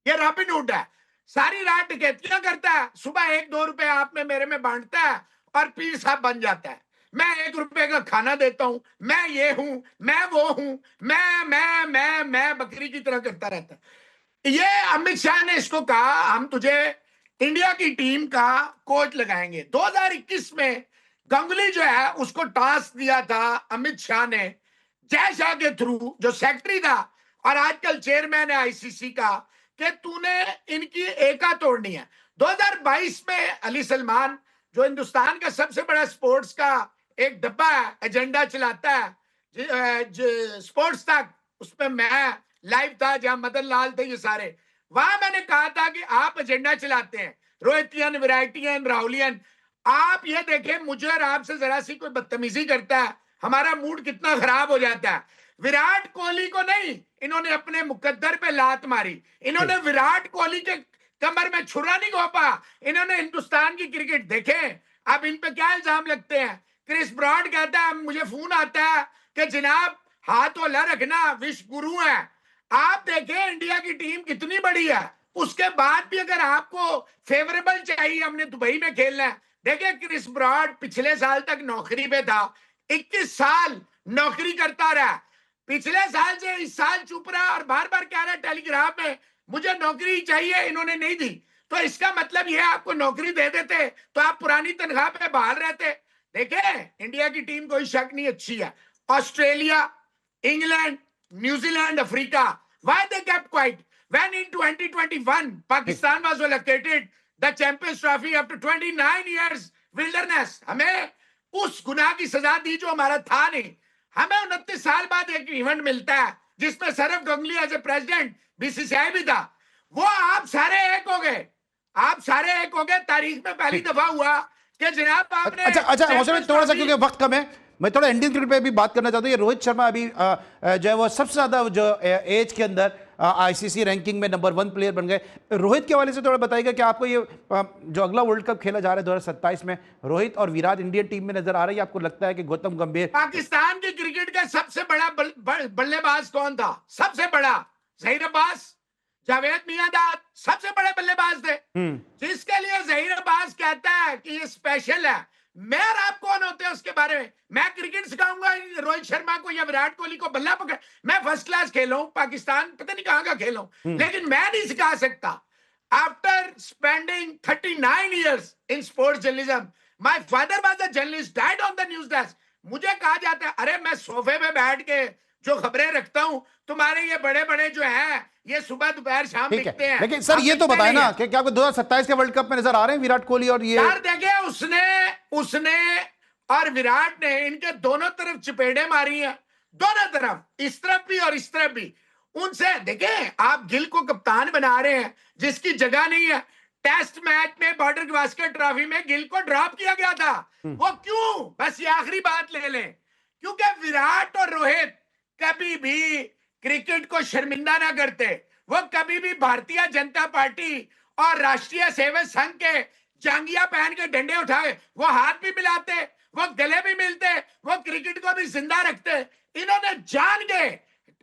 ये रॉबिन हुड है, सारी रात डकैतियां करता है, सुबह 1-2 रुपए आप में मेरे में बांटता है और पीर साहब बन जाता है। मैं 1 रुपए का खाना देता हूं, मैं ये हूं, मैं वो हूं, मैं बकरी की तरह करता रहता है। ये अमित शाह ने इसको कहा, हम तुझे इंडिया की टीम का कोच लगाएंगे। 2021 में गंगुली जो है उसको टास्क दिया था अमित शाह ने, जय शाह के थ्रू, जो सेक्रेटरी था और आजकल चेयरमैन है आईसीसी का, कि तूने इनकी एका तोड़नी है। 2022 में अली सलमान, जो हिंदुस्तान का सबसे बड़ा स्पोर्ट्स का एक डब्बा है, एजेंडा चलाता है स्पोर्ट्स तक, उसमें मैं लाइव था, जहां मदन लाल थे, ये सारे, वहां मैंने कहा था कि आप एजेंडा चलाते हैं, रोहितियन, विराटियन, राहुलियन, आप ये देखें मुझे और आपसे जरा सी कोई बदतमीजी करता है, हमारा मूड कितना खराब हो जाता है। विराट कोहली को नहीं, इन्होंने अपने मुकद्दर पे लात मारी, इन्होंने विराट कोहली के कमर में छुरा नहीं घोंपा, इन्होंने हिंदुस्तान की क्रिकेट देखें। अब इन पे क्या इल्जाम लगते हैं? क्रिस ब्रॉड कहता है, मुझे फोन आता है कि जनाब हाथ होला रखना, विश्व गुरु है। आप देखें इंडिया की टीम कितनी बड़ी है, उसके बाद भी अगर आपको फेवरेबल चाहिए, हमने दुबई में खेलना है। देखिए क्रिस ब्रॉड पिछले साल तक नौकरी पे था, 21 साल नौकरी करता रहा, पिछले साल से इस साल चुप रहा और बार बार कह रहा है टेलीग्राफ में मुझे नौकरी चाहिए, इन्होंने नहीं दी। तो इसका मतलब यह आपको नौकरी दे देते तो आप पुरानी तनख्वाह पे बहाल रहते। देखे इंडिया की टीम कोई शक नहीं अच्छी है, Australia, England, New Zealand, Africa, why they kept quite when in 2021 Pakistan was allocated the champions trophy after 29 years wilderness. हमें उस गुनाह की सजा दी जो हमारा था नहीं। हमें 29 साल बाद एक इवेंट मिलता है जिसमें Saurav Ganguly as a president, BCCI भी था, वो आप सारे एक हो गए, तारीख में पहली दफा हुआ कि जनाब आपने। अच्छा थोड़ा सा, क्योंकि वक्त कम है, मैं थोड़ा इंडियन क्रिकेट पे भी बात करना चाहता हूँ। ये रोहित शर्मा अभी जो है वो सबसे ज्यादा जो एज के अंदर आईसीसी रैंकिंग में नंबर 1 प्लेयर बन गए। रोहित के हवाले से थोड़ा बताइएगा कि आपको ये जो अगला वर्ल्ड कप खेला जा रहा है 2027 में, रोहित और विराट इंडियन टीम में नजर आ रही है, आपको लगता है कि गौतम गंभीर? पाकिस्तान के क्रिकेट का सबसे बड़ा बल्लेबाज कौन था? सबसे बड़ा जहीर अब्बास, जावेद मियांदाद सबसे बड़े बल्लेबाज थे, जिसके लिए जहीर अब्बास कहता है कि ये स्पेशल है। मैं और आप कौन होते हैं उसके बारे में? मैं क्रिकेट सिखाऊंगा रोहित शर्मा को या विराट कोहली को बल्ला पकड़? मैं फर्स्ट क्लास खेलूं, पाकिस्तान पता नहीं कहां का खेलूं, लेकिन मैं नहीं सिखा सकता। After spending 39 years in sports journalism, my father was a journalist, died on the news desk. मुझे कहा जाता है, अरे मैं सोफे पे बैठ के जो खबरें रखता हूं, तुम्हारे ये बड़े बड़े जो हैं ये सुबह दोपहर शाम लिखते हैं। लेकिन सर ये तो बताए ना कि क्या आपको 2027 के वर्ल्ड कप में नजर आ रहे हैं विराट कोहली और ये? यार देखिए, उसने और विराट ने इनके दोनों तरफ चपेड़े मारी हैं, दोनों तरफ, इस तरफ भी और इस तरफ भी। उनसे देखें, आप गिल को कप्तान बना रहे हैं जिसकी जगह नहीं है। टेस्ट मैच में बॉर्डर गावस्कर ट्रॉफी में गिल को ड्रॉप किया गया था, वो क्यों? बस ये आखिरी बात ले लें, क्योंकि विराट और रोहित कभी भी क्रिकेट को शर्मिंदा ना करते। वो कभी भी भारतीय जनता पार्टी और राष्ट्रीय सेवक संघ के जांगिया पहन के डंडे उठाए, वो हाथ भी मिलाते, वो गले भी मिलते, वो क्रिकेट को भी जिंदा रखते। इन्होंने जान के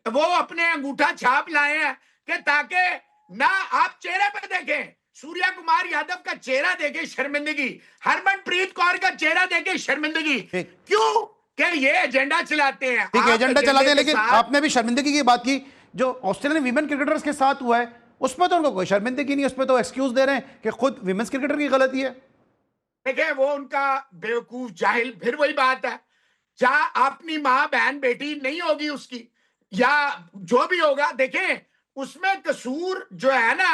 वो अपने अंगूठा छाप लाए हैं कि ताकि ना आप चेहरे पे देखें, सूर्या कुमार यादव का चेहरा देखे शर्मिंदगी, हरमनप्रीत कौर का चेहरा देखे शर्मिंदगी। क्यों? कि ये एजेंडा चलाते हैं। ठीक है, एजेंडा चलाते हैं, लेकिन आपने भी शर्मिंदगी की बात की, जो ऑस्ट्रेलियन वीमेन क्रिकेटर्स के साथ हुआ है उसमें तो उनको कोई शर्मिंदगी नहीं, उसमें तो एक्सक्यूज दे रहे हैं कि खुद विमेंस क्रिकेटर की गलती है। देखिए वो उनका बेवकूफ जाहिल, फिर वही बात है, जहां अपनी माँ बहन बेटी नहीं होगी उसकी, या जो भी होगा, देखें उसमें कसूर जो है ना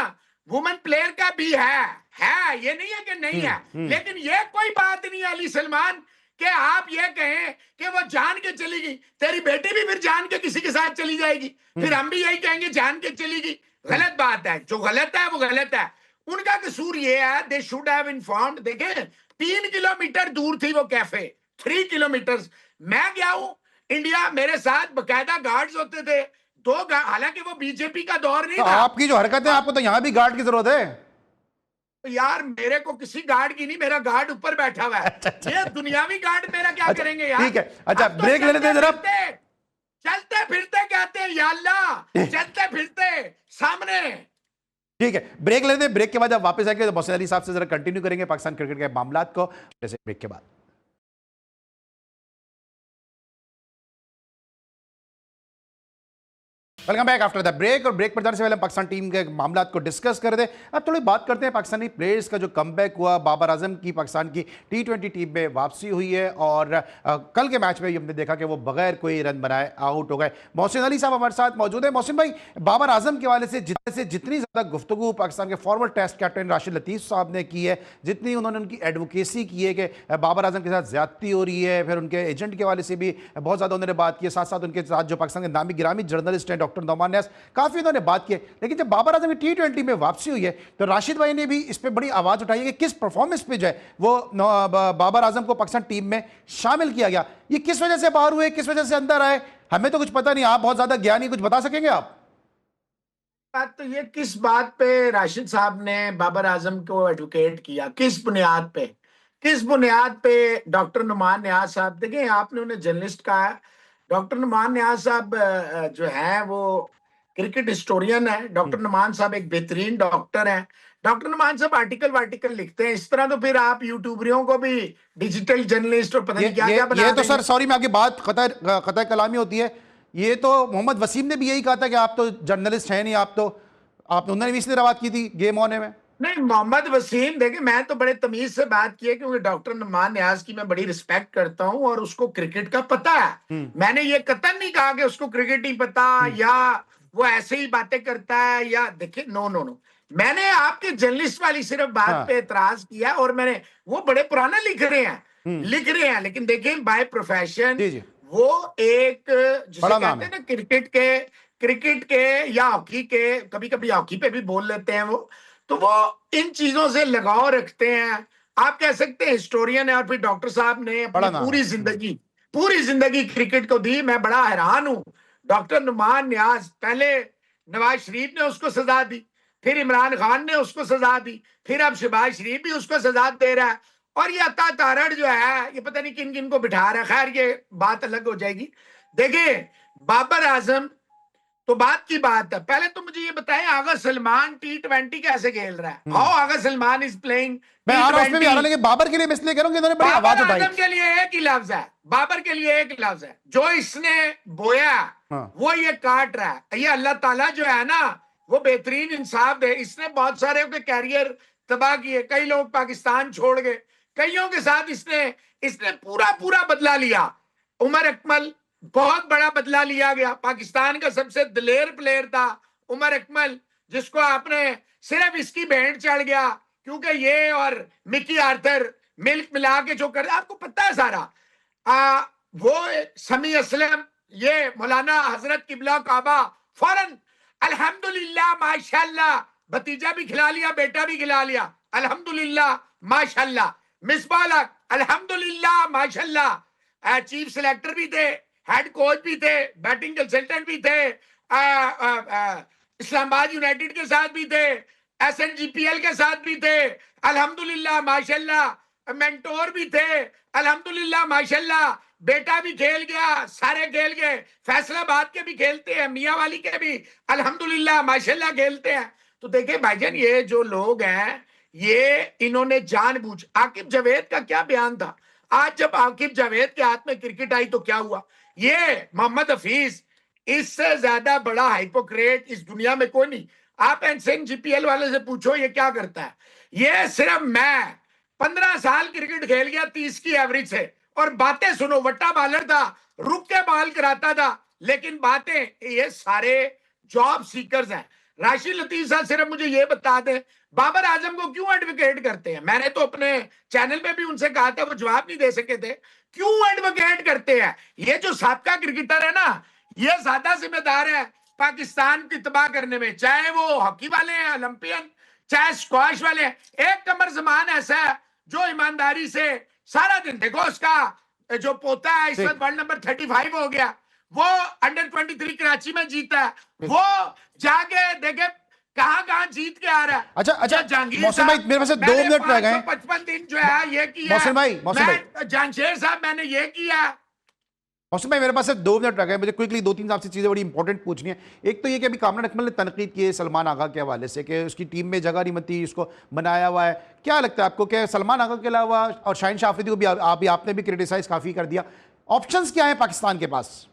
वुमेन प्लेयर का भी है, ये नहीं है कि नहीं है, लेकिन ये कोई बात नहीं है अली सलमान कि आप ये कहें कि वो जान के चली गई, तेरी बेटी भी फिर जान के किसी के साथ चली जाएगी, फिर हम भी यही कहेंगे जान के चली गई। गलत बात है, जो गलत है वो गलत है। उनका कसूर ये है, दे शुड हैव इन्फॉर्म्ड। देखें 3 किलोमीटर दूर थी वो कैफे, 3 किलोमीटर। मैं गया हूं इंडिया, मेरे साथ बकायदा गार्ड्स होते थे, हालांकि वो बीजेपी का दौर नहीं तो था। आपकी जो हरकत है, आपको तो यहां भी गार्ड की जरूरत है। तो यार मेरे को किसी गार्ड की नहीं, मेरा गार्ड ऊपर बैठा हुआ है। ये दुनियावी गार्ड मेरा क्या करेंगे यार। ठीक है, अच्छा अब तो ब्रेक लेने दे जरा। चलते फिरते कहते हैं या अल्लाह, चलते फिरते सामने। ठीक है, ब्रेक लेने दे, ब्रेक के बाद जब वापस आएंगे तो मोहसिन अली साहब से जरा कंटिन्यू करेंगे पाकिस्तान क्रिकेट के मामलात को, जैसे ब्रेक के बाद। Welcome back after the break. और ब्रेक पर जाने से पहले पाकिस्तान टीम के मामला को डिस्कस कर रहे थे। अब थोड़ी बात करते हैं पाकिस्तानी प्लेयर्स का जो कमबैक हुआ। बाबर आजम की पाकिस्तान की T20 टीम में वापसी हुई है और कल के मैच में हमने देखा कि वो बगैर कोई रन बनाए आउट हो गए। मोहसिन अली साहब हमारे साथ मौजूद है। मोहसिन भाई, बाबर आजम के हवाले से जितनी ज़्यादा गुफ्तगू पाकिस्तान के फॉर्मर टेस्ट कैप्टन राशिद लतीफ़ साहब ने की है, जितनी उन्होंने उनकी एडवोकेसी की है कि बाबर आजम के साथ ज्यादती हो रही है, फिर उनके एजेंट के हवाले से भी बहुत ज़्यादा उन्होंने बात की है, साथ साथ उनके साथ जो पाकिस्तान के नामी गिरामी जर्नलिस्ट हैं डॉक्टर नौमान न्यास, काफी उन्होंने बात की है। लेकिन जब बाबर आजम की T20 में वापसी हुई है तो राशिद भाई ने भी इस पे बड़ी आवाज उठाई है कि किस परफॉर्मेंस पे जो है वो बाबर आजम को पाकिस्तान टीम में शामिल किया गया। ये किस वजह से बाहर हुए, किस वजह से अंदर आए, हमें तो कुछ पता नहीं। आप बहुत ज्यादा ज्ञानी, कुछ बता सकेंगे आप? बात तो ये, किस बात पे राशिद साहब ने बाबर आजम को एडवोकेट किया, किस बुनियाद पे, किस बुनियाद पे डॉक्टर नुमान न्याज साहब, देखिए आपने उन्हें जर्नलिस्ट कहा, डॉक्टर नुमान न्याज साहब जो है वो क्रिकेट हिस्टोरियन है। डॉक्टर नुमान साहब एक बेहतरीन डॉक्टर हैं। डॉक्टर नुमान साहब आर्टिकल लिखते हैं। इस तरह तो फिर आप यूट्यूबरियों को भी डिजिटल जर्नलिस्ट और पता नहीं क्या क्या बना ये तो देंगे। सर सॉरी, मैं आपकी बात कतई कलामी होती है। ये तो मोहम्मद वसीम ने भी यही कहा था कि आप तो जर्नलिस्ट हैं नहीं, आप उन्होंने भी इसलिए बात की थी गेम होने में। नहीं, मोहम्मद वसीम, देखिए मैं तो बड़े तमीज से बात की है क्योंकि डॉक्टर नुमान न्याज की मैं बड़ी रिस्पेक्ट करता हूं और उसको क्रिकेट का पता है। मैंने ये कतई नहीं कहा कि उसको क्रिकेट नहीं पता या वो ऐसे ही बातें करता है, या देखिए नो नो नो, मैंने आपके जर्नलिस्ट वाली सिर्फ बात पे एतराज किया। और मैंने, वो बड़े पुराने लिख रहे हैं, लेकिन देखिए बाय प्रोफेशन वो एक जिसे कहते हैं ना क्रिकेट के या हॉकी के, कभी कभी हॉकी पे भी बोल लेते हैं वो, तो वो इन चीजों से लगाव रखते हैं। आप कह सकते हैं हिस्टोरियन है। और फिर डॉक्टर साहब ने अपनी पूरी जिंदगी क्रिकेट को दी। मैं बड़ा हैरान हूं, डॉक्टर नुमान न्याज, पहले नवाज शरीफ ने उसको सजा दी, फिर इमरान खान ने उसको सजा दी, फिर अब शहबाज शरीफ भी उसको सजा दे रहा है, और ये अता तारड़ जो है ये पता नहीं किन किन को बिठा रहा है। खैर ये बात अलग हो जाएगी। देखिए बाबर आजम तो बात की बात है। पहले तो मुझे ये बताएं, आगा सलमान T20 कैसे खेल रहा है? How Agha Salman is playing मैं आ रहा हूं, उसमें भी आ रहा हूं, लेकिन बाबर के लिए मैं इसलिए कह रहा हूं कि इन्होंने बड़ी आवाज उठाई। आजम के लिए एक ही लफ्ज है, बाबर के लिए एक लफ्ज है, जो इसने बोया वो ये काट रहा है। ये अल्लाह ताला जो है ना वो बेहतरीन इंसाफ दे। इसने बहुत सारे के कैरियर तबाह किए, कई लोग पाकिस्तान छोड़ गए, कईयों के साथ इसने पूरा बदला लिया। उमर अकमल, बहुत बड़ा बदला लिया गया। पाकिस्तान का सबसे दिलेर प्लेयर था उमर अकमल, जिसको आपने सिर्फ इसकी भेंट चढ़ गया क्योंकि ये और मिकी आर्थर मिल्क मिला के जो कर, आपको पता है सारा। वो समी असलम, ये मौलाना हजरत किबला काबा, फौरन अल्हम्दुलिल्लाह माशाल्लाह, भतीजा भी खिला लिया, बेटा भी खिला लिया, अल्हम्दुलिल्लाह माशाल्लाह। मिसबाह अल्हम्दुलिल्लाह माशाल्लाह, चीफ सेलेक्टर भी थे, हेड कोच भी थे, बैटिंग कंसल्टेंट भी थे, इस्लामाबाद यूनाइटेड के साथ भी थे, SNGPL के साथ भी थे, अल्हम्दुलिल्लाह माशाल्लाह। मेंटोर भी थे, अल्हम्दुलिल्लाह माशाल्लाह। बेटा भी खेल गया, सारे खेल गए, फैसलाबाद के भी खेलते हैं, मियाँ वाली के भी अल्हम्दुलिल्लाह माशाल्लाह खेलते हैं। तो देखिए भाईजान, ये जो लोग हैं ये इन्होंने जानबूझ, आकिब जावेद का क्या बयान था, आज जब आकिब जावेद के हाथ में क्रिकेट आई तो क्या हुआ? ये मोहम्मद हफीज, इससे ज्यादा बड़ा हाइपोक्रेट इस दुनिया में कोई नहीं। आप SNGPL वाले से पूछो ये क्या करता है। ये सिर्फ मैं 15 साल क्रिकेट खेल गया 30 की एवरेज से, और बातें सुनो, वट्टा बॉलर था, रुक के बॉल कराता था, लेकिन बातें ये सारे जॉब सीकर्स हैं। राशिद लतीफ साहब सिर्फ मुझे ये बता दें, बाबर आजम को क्यों एडवोकेट करते हैं? मैंने तो अपने चैनल पे भी उनसे कहा था, वो जवाब नहीं दे सके थे। क्यों एडवोकेट करते हैं? ये जो साबका क्रिकेटर है ना, ये ज्यादा जिम्मेदार है पाकिस्तान की तबाह करने में, चाहे वो हॉकी वाले हैं, ओलंपियन, चाहे स्क्वाश वाले हैं। एक कमर जमान ऐसा है जो ईमानदारी से सारा दिन, देखो उसका जो पोता है इस वक्त वर्ल्ड नंबर 35 हो गया, वो अंडर 23 कराची में जीता है, वो जाके देखे कहां जीत के आ रहा है। अच्छा जहांगीर मौसम भाई, मेरे पास 2 मिनट रह गए। 55 दिन जो है ये किया। मौसम भाई जानशेर साहब मैंने ये किया। मौसम भाई, मेरे पास सिर्फ 2 मिनट रह गए। मुझे क्विकली 2-3 आपसे चीज़ें बड़ी इंपॉर्टेंट पूछनी है। एक तो ये कि अभी कामरान अकमल ने तनकीद की है सलमान आगा के हवाले से कि उसकी टीम में जगह नहीं बनती, उसको बनाया हुआ है। क्या लगता है आपको कि सलमान आगा के अलावा और शाहीन शाह अफरीदी को भी आपने भी क्रिटिसाइज काफ़ी कर दिया, ऑप्शंस क्या है पाकिस्तान के पास?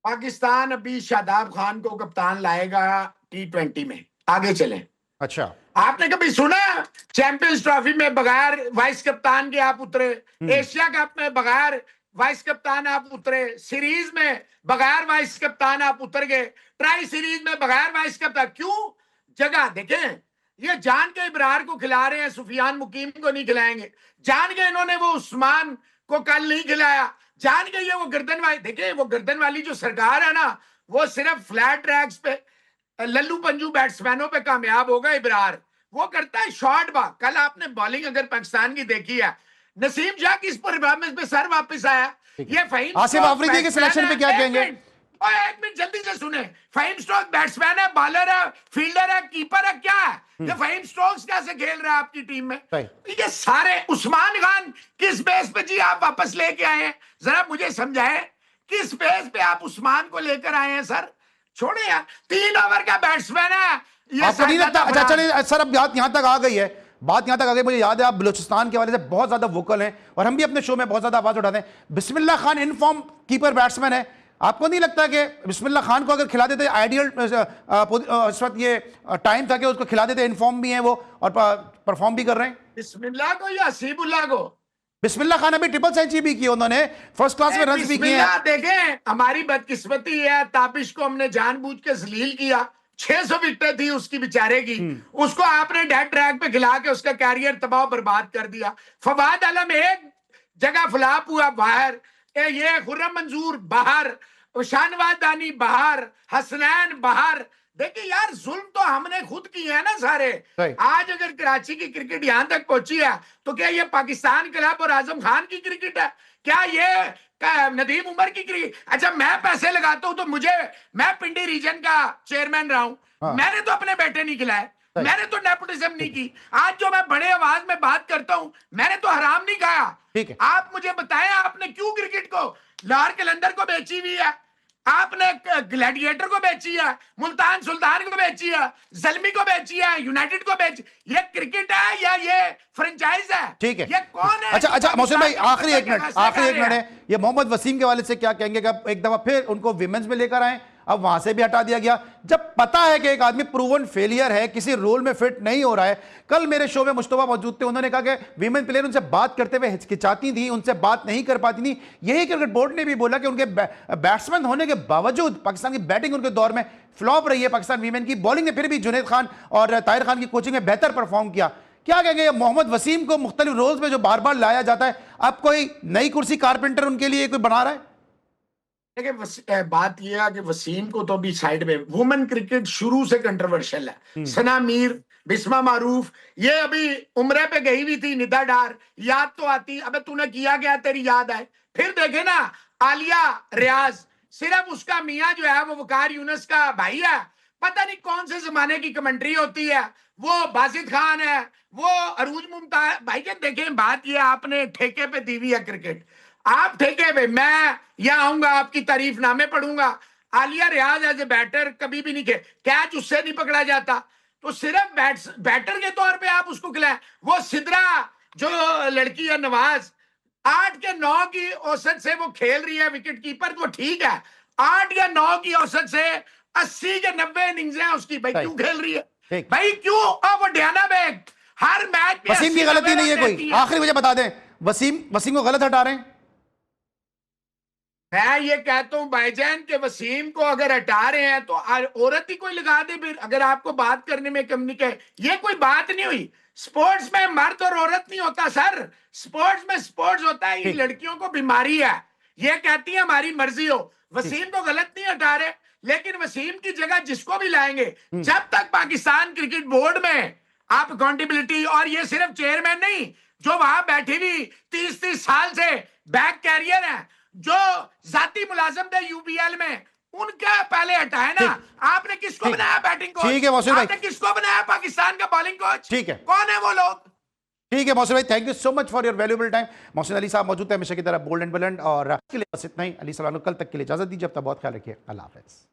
पाकिस्तान अभी शादाब खान को कप्तान लाएगा T20 में, आगे चलें। अच्छा, आपने कभी सुना चैंपियंस ट्रॉफी में बगैर वाइस कप्तान के आप उतरे? एशिया कप में बगैर वाइस कप्तान आप उतरे? सीरीज में बगैर वाइस कप्तान आप उतर गए? ट्राई सीरीज में बगैर वाइस कप्तान क्यों? जगह देखें, ये जान के इब्रार को खिला रहे हैं, सुफियान मुकीम को नहीं खिलाएंगे। जान के इन्होंने वो उस्मान को कल नहीं खिलाया, जान के ये वो गर्दन वाली, देखिए वो गर्दन वाली जो सरकार है ना, वो सिर्फ फ्लैट ट्रैक्स पे लल्लू पंजू बैट्समैनों पे कामयाब होगा। इब्रार वो करता है शॉर्ट बॉल। कल आपने बॉलिंग अगर पाकिस्तान की देखी है, नसीम शाह किस परफॉर्मेंस पे सर वापस आया। ये फहीम आसिफ अफरीदी के सिलेक्शन पे क्या कहेंगे? और एक मिनट जल्दी से सुने, फहीम स्टोक्स बैट्समैन है, बॉलर है, फील्डर है, कीपर है, क्या है ये? फहीम स्टोक्स कैसे खेल रहा है आपकी टीम में? ये सारे उस्मान खान किस बेस पे जी आप वापस लेके आए हैं? जरा मुझे समझाएं, किस बेस पे आप उस्मान को लेकर आए हैं? सर छोड़े यार, 3 ओवर का बैट्समैन है ये। आपको नहीं लगता? अच्छा चलिए सर, अब बात यहां तक आ गई है, मुझे याद है आप बलूचिस्तान के हवाले से बहुत ज्यादा वोकल हैं और हम भी अपने शो में बहुत ज्यादा आवाज उठाते हैं। Bismillah Khan in form keeper batsman है, आपको नहीं लगता कि बिस्मिल्लाह खान को अगर खिला देते, आइडियल इस वक्त ये टाइम था कि उसको खिला देते, इनफॉर्म भी हैं वो और परफॉर्म भी कर रहे हैं। बिस्मिल्लाह को या हसीबुल्लाह को? बिस्मिल्लाह खान अभी ट्रिपल सेंचुरी भी की, उन्होंने फर्स्ट क्लास में रन भी किए हैं। देखें हमारी बदकिस्मती है, ताबिश को हमने जानबूझ के जलील किया, 600 विकेटें थी उसकी बेचारे की, उसको आपने डेड ट्रैक पे खिला के उसका कैरियर तबाह बर्बाद कर दिया। फवाद आलम एक जगह फ्लॉप हुआ बाहर, ये खुर्रम मंजूर बाहर, शानवाज दानी बाहर, हसनैन बाहर। देखिए यार, जुल्म तो हमने खुद किए हैं ना सारे। आज अगर कराची की क्रिकेट यहां तक पहुंची है तो क्या ये पाकिस्तान क्लब और आजम खान की क्रिकेट है? क्या ये नदीम उमर की क्रिकेट? अच्छा मैं पैसे लगाता हूं तो मैं पिंडी रीजन का चेयरमैन रहा हूं, मैंने तो अपने बेटे नहीं खिलाए, मैंने तो नेपोटिज्म नहीं की। आज जो मैं बड़े आवाज में बात करता हूं, मैंने तो हराम नहीं खाया। आप मुझे बताएं, आपने क्यों क्रिकेट को लाहौर कलंदर को बेची हुई है, आपने ग्लैडिएटर को बेची है, मुल्तान सुल्तान को बेची है, जलमी को बेची है, यूनाइटेड को बेची। ये क्रिकेट है या ये फ्रेंचाइज है? ठीक है, ये कौन है? अच्छा मोहसिन भाई, आखिरी एक मिनट है, ये मोहम्मद वसीम के वाले से क्या कहेंगे कि एक दफा फिर उनको विमेंस में लेकर आए, अब वहां से भी हटा दिया गया, जब पता है कि एक आदमी प्रूवन फेलियर है, किसी रोल में फिट नहीं हो रहा है। कल मेरे शो में मुस्तफा मौजूद थे, उन्होंने कहा कि वीमेन प्लेयर उनसे बात करते हुए हिचकिचाती थी, उनसे बात नहीं कर पाती थी। यही क्रिकेट बोर्ड ने भी बोला कि उनके बैट्समैन होने के बावजूद पाकिस्तान की बैटिंग उनके दौर में फ्लॉप रही है। पाकिस्तान वीमेन की बॉलिंग ने फिर भी जुनैद खान और ताहिर खान की कोचिंग में बेहतर परफॉर्म किया। क्या कहेंगे मोहम्मद वसीम को मुख्तलिफ रोल्स में जो बार बार लाया जाता है, अब कोई नई कुर्सी कारपेंटर उनके लिए कोई बना रहा है? देखिए बात यह है कि वसीम को तो अभी साइड में, वुमेन क्रिकेट शुरू से कंट्रोवर्शियल है। सना मीर, बिस्मा मारूफ, ये अभी उम्रे पे गई हुई थी, निदा डार, याद तो आती, अबे तूने किया क्या तेरी याद आए। फिर देखे ना आलिया रियाज, सिर्फ उसका मियाँ जो है वो वकार यूनुस का भाई है, पता नहीं कौन से जमाने की कमेंट्री होती है, वो बासित खान है, वो अरूज मुमताज भाई के। देखें बात ये, आपने ठेके पे दी हुई है क्रिकेट, आप ठेके पे, मैं यहाँ आऊंगा आपकी तारीफ नामे पढ़ूंगा। आलिया रियाज एज ए बैटर कभी भी नहीं खेल, कैच उससे नहीं पकड़ा जाता, तो सिर्फ बैटर के तौर पे आप उसको खिलाएं। वो सिद्रा जो लड़की है नवाज, 8 के 9 की औसत से वो खेल रही है विकेट कीपर, तो ठीक है, 8 या 9 की औसत से 80 के 90 इनिंग्स हैं उसकी, भाई क्यों खेल रही है भाई, क्यों? वो डियाना बेग हर मैच में, वसीम की गलती नहीं है कोई? आखिरी मुझे बता दें, वसीम को गलत हटा रहे हैं? मैं ये कहता हूं भाईजान के वसीम को अगर हटा रहे हैं तो औरत ही कोई लगा दे फिर, अगर आपको बात करने में कमी है। ये कोई बात नहीं हुई। स्पोर्ट्स में मर्द और औरत नहीं होता सर, स्पोर्ट्स में स्पोर्ट्स होता है। ये लड़कियों को बीमारी है, ये कहती है हमारी मर्जी हो। वसीम को गलत नहीं हटा रहे, लेकिन वसीम की जगह जिसको भी लाएंगे, जब तक पाकिस्तान क्रिकेट बोर्ड में आप अकाउंटेबिलिटी, और ये सिर्फ चेयरमैन नहीं, जो वहां बैठी हुई 30-30 साल से बैक कैरियर है, जो जाती मुलाजम थे यूपीएल में, उनका पहले हटाए ना। आपने किसको बनाया बैटिंग कोच? ठीक है मोहसिन भाई। आपने किसको बनाया पाकिस्तान का बॉलिंग कोच? ठीक है, कौन है वो लोग? ठीक है मोहसिन भाई, thank you so much for your valuable time. Mohsin Ali साहब मौजूद है हमेशा की तरह बोल्ड एंड बुलंद, और के लिए बस इतना ही। अली सलाम, कल तक के लिए इजाजत दीजिए। अब तक बहुत ख्याल रखिए। अल्लाह हाफिज।